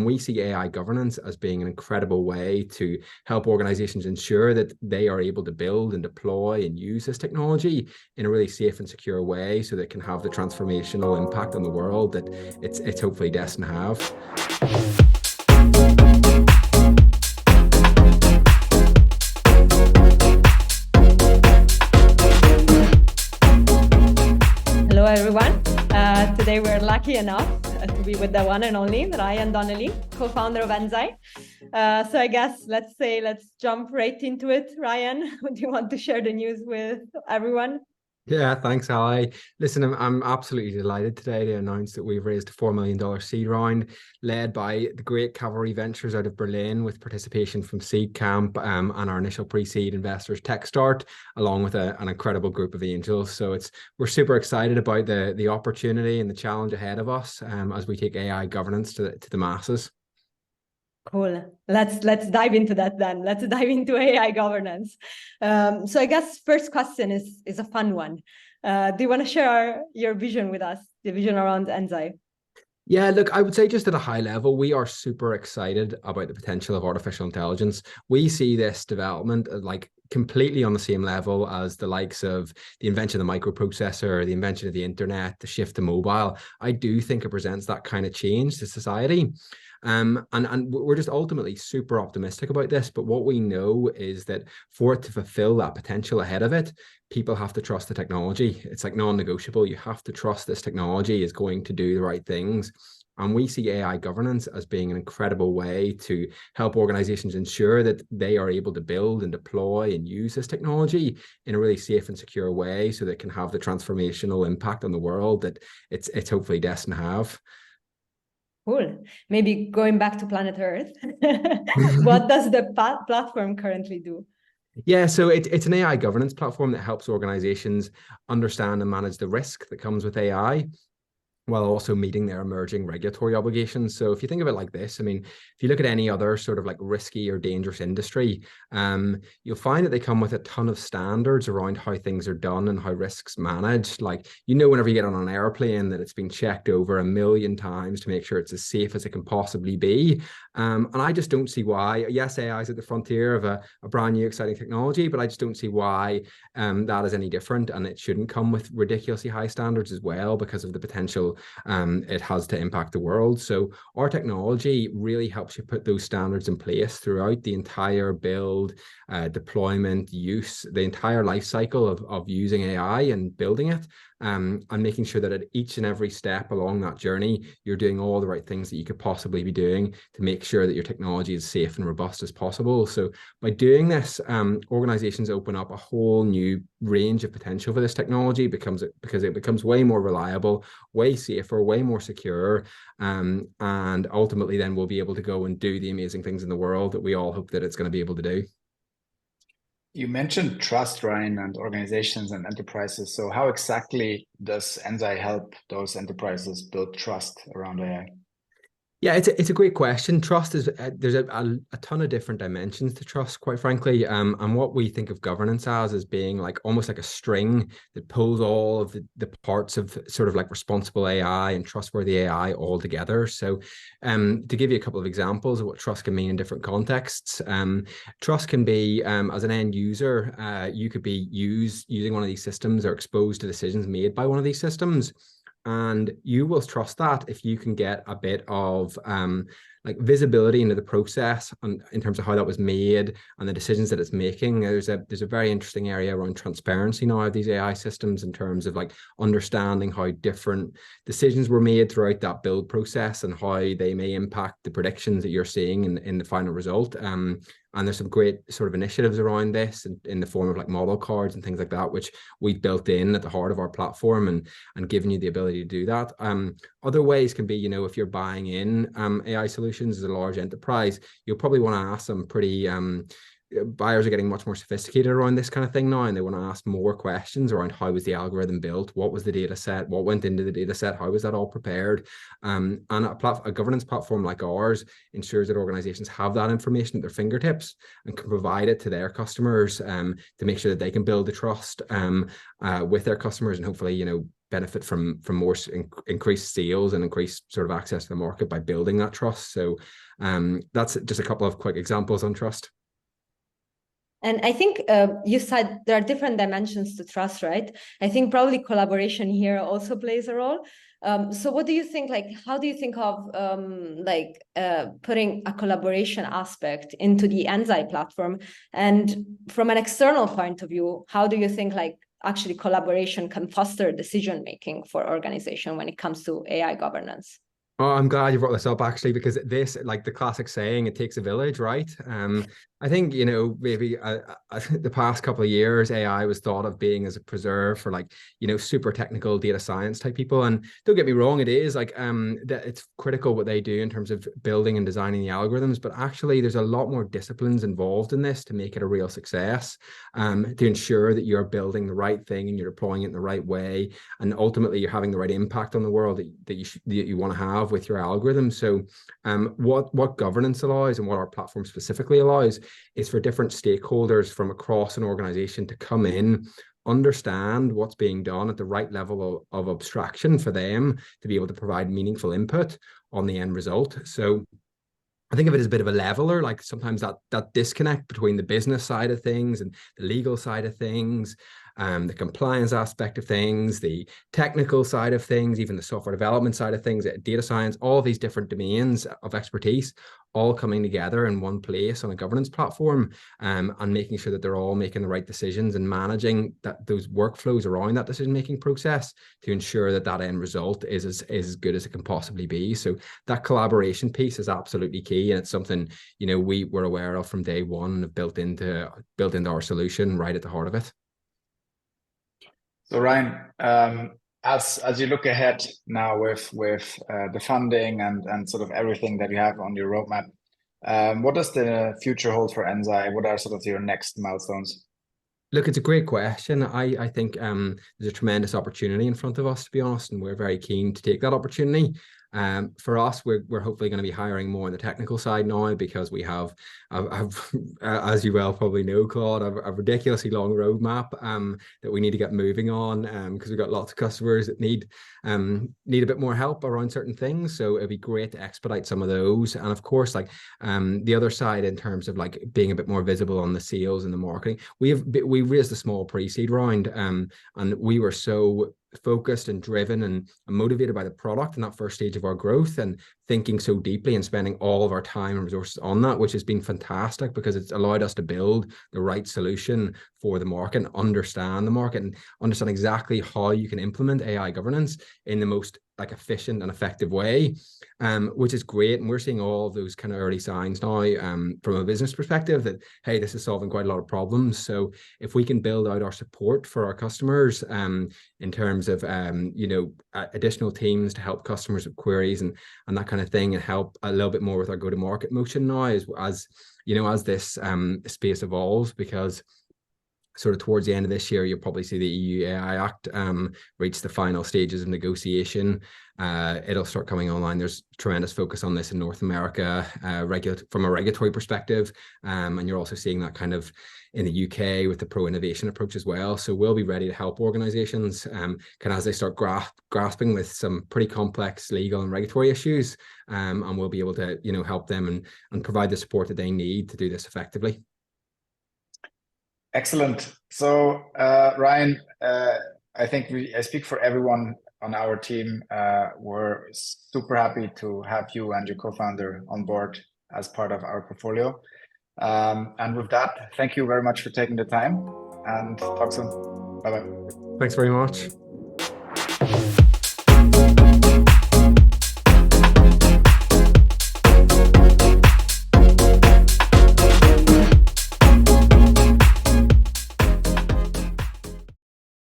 we see AI governance as being an incredible way to help organizations ensure that they are able to build and deploy and use this technology in a really safe and secure way so that it can have the transformational impact on the world that it's hopefully destined to have. Hello, everyone. Today we're lucky enough to be with the one and only Ryan Donnelly, co-founder of Enzai. So I guess let's jump right into it. Ryan, do you want to share the news with everyone? Yeah, thanks, Ali. Listen, I'm absolutely delighted today to announce that we've raised a $4 million seed round led by the great Cavalry Ventures out of Berlin with participation from Seed Camp and our initial pre-seed investors TechStart, along with an incredible group of angels. So we're super excited about the opportunity and the challenge ahead of us as we take AI governance to the masses. Cool. Let's dive into that then. Let's dive into AI governance. So I guess first question is a fun one. Do you want to share your vision with us, the vision around Enzai? Yeah, look, I would say just at a high level, we are super excited about the potential of artificial intelligence. We see this development like completely on the same level as the likes of the invention of the microprocessor, the invention of the internet, the shift to mobile. I do think it presents that kind of change to society. And we're just ultimately super optimistic about this. But what we know is that for it to fulfill that potential ahead of it, people have to trust the technology. It's like non-negotiable. You have to trust this technology is going to do the right things. And we see AI governance as being an incredible way to help organizations ensure that they are able to build and deploy and use this technology in a really safe and secure way so that it can have the transformational impact on the world that it's hopefully destined to have. Cool. Maybe going back to planet Earth, what does the platform currently do? Yeah, so it's an AI governance platform that helps organizations understand and manage the risk that comes with AI, while also meeting their emerging regulatory obligations. So if you think of it like this, I mean, if you look at any other sort of like risky or dangerous industry, you'll find that they come with a ton of standards around how things are done and how risks managed. Like, whenever you get on an airplane that it's been checked over 1 million times to make sure it's as safe as it can possibly be. And I just don't see why, yes, AI is at the frontier of a brand new exciting technology, but I just don't see why that is any different, and it shouldn't come with ridiculously high standards as well because of the potential it has to impact the world. So our technology really helps you put those standards in place throughout the entire build, deployment, use, the entire life cycle of using AI and building it, and making sure that at each and every step along that journey, you're doing all the right things that you could possibly be doing to make sure that your technology is safe and robust as possible. So by doing this, organizations open up a whole new range of potential for this technology because it becomes way more reliable, way safer, way more secure, and ultimately then we'll be able to go and do the amazing things in the world that we all hope that it's going to be able to do. You mentioned trust, Ryan, and organizations and enterprises. So how exactly does Enzai help those enterprises build trust around AI? Yeah, it's a great question. Trust is there's a ton of different dimensions to trust, quite frankly. And what we think of governance as being like almost like a string that pulls all of the parts of sort of like responsible AI and trustworthy AI all together. So to give you a couple of examples of what trust can mean in different contexts, trust can be as an end user, you could be using one of these systems or exposed to decisions made by one of these systems. And you will trust that if you can get a bit of like visibility into the process and in terms of how that was made and the decisions that it's making. There's a very interesting area around transparency now of these AI systems in terms of like understanding how different decisions were made throughout that build process and how they may impact the predictions that you're seeing in the final result. And there's some great sort of initiatives around this in the form of like model cards and things like that, which we've built in at the heart of our platform and given you the ability to do that. Other ways can be, if you're buying in AI solutions as a large enterprise, you'll probably want to ask some pretty buyers are getting much more sophisticated around this kind of thing now, and they want to ask more questions around how was the algorithm built, what was the data set, what went into the data set, how was that all prepared, and a governance platform like ours ensures that organizations have that information at their fingertips and can provide it to their customers to make sure that they can build the trust with their customers and hopefully benefit from more increased sales and increased sort of access to the market by building that trust. So that's just a couple of quick examples on trust. And I think you said there are different dimensions to trust, right? I think probably collaboration here also plays a role. So what do you think, like, how do you think of putting a collaboration aspect into the Enzai platform? And from an external point of view, how do you think like actually collaboration can foster decision-making for organization when it comes to AI governance? Oh, I'm glad you brought this up actually, because this, like the classic saying, it takes a village, right? I think, you know, maybe the past couple of years, AI was thought of being as a preserve for like, you know, super technical data science type people. And don't get me wrong, it is like that it's critical what they do in terms of building and designing the algorithms. But actually, there's a lot more disciplines involved in this to make it a real success, to ensure that you're building the right thing and you're deploying it in the right way, and ultimately you're having the right impact on the world that you want to have with your algorithm. So what governance allows, and what our platform specifically allows, is for different stakeholders from across an organization to come in, understand what's being done at the right level of abstraction for them to be able to provide meaningful input on the end result. So I think of it as a bit of a leveler, like sometimes that disconnect between the business side of things and the legal side of things, the compliance aspect of things, the technical side of things, even the software development side of things, data science, all these different domains of expertise, all coming together in one place on a governance platform, and making sure that they're all making the right decisions and managing those workflows around that decision-making process to ensure that that end result is as good as it can possibly be. So that collaboration piece is absolutely key, and it's something, you know, we were aware of from day one and have built into our solution right at the heart of it. So Ryan, as you look ahead now with the funding and sort of everything that you have on your roadmap, what does the future hold for Enzai? What are sort of your next milestones? Look, it's a great question. I think there's a tremendous opportunity in front of us, to be honest, and we're very keen to take that opportunity. For us, we're hopefully going to be hiring more on the technical side now, because we have, as you well probably know, Claude, a ridiculously long roadmap that we need to get moving on, because we've got lots of customers that need a bit more help around certain things. So it'd be great to expedite some of those. And of course, like the other side in terms of like being a bit more visible on the sales and the marketing, we raised a small pre-seed round, and we were so focused and driven and motivated by the product in that first stage of our growth, and thinking so deeply and spending all of our time and resources on that, which has been fantastic, because it's allowed us to build the right solution for the market and understand the market and understand exactly how you can implement AI governance in the most like efficient and effective way, which is great. And we're seeing all of those kind of early signs now, from a business perspective, that, hey, this is solving quite a lot of problems. So if we can build out our support for our customers, in terms of, you know, additional teams to help customers with queries and that kind of thing, and help a little bit more with our go-to-market motion now, as you know, as this space evolves, because sort of towards the end of this year, you'll probably see the EU AI Act reach the final stages of negotiation. It'll start coming online. There's tremendous focus on this in North America, from a regulatory perspective, and you're also seeing that kind of in the UK with the pro-innovation approach as well. So we'll be ready to help organizations kind of as they start grasping with some pretty complex legal and regulatory issues, and we'll be able to, you know, help them and provide the support that they need to do this effectively. Excellent. So Ryan, I think I speak for everyone on our team. We're super happy to have you and your co-founder on board as part of our portfolio. And with that, thank you very much for taking the time, and talk soon. Bye-bye. Thanks very much.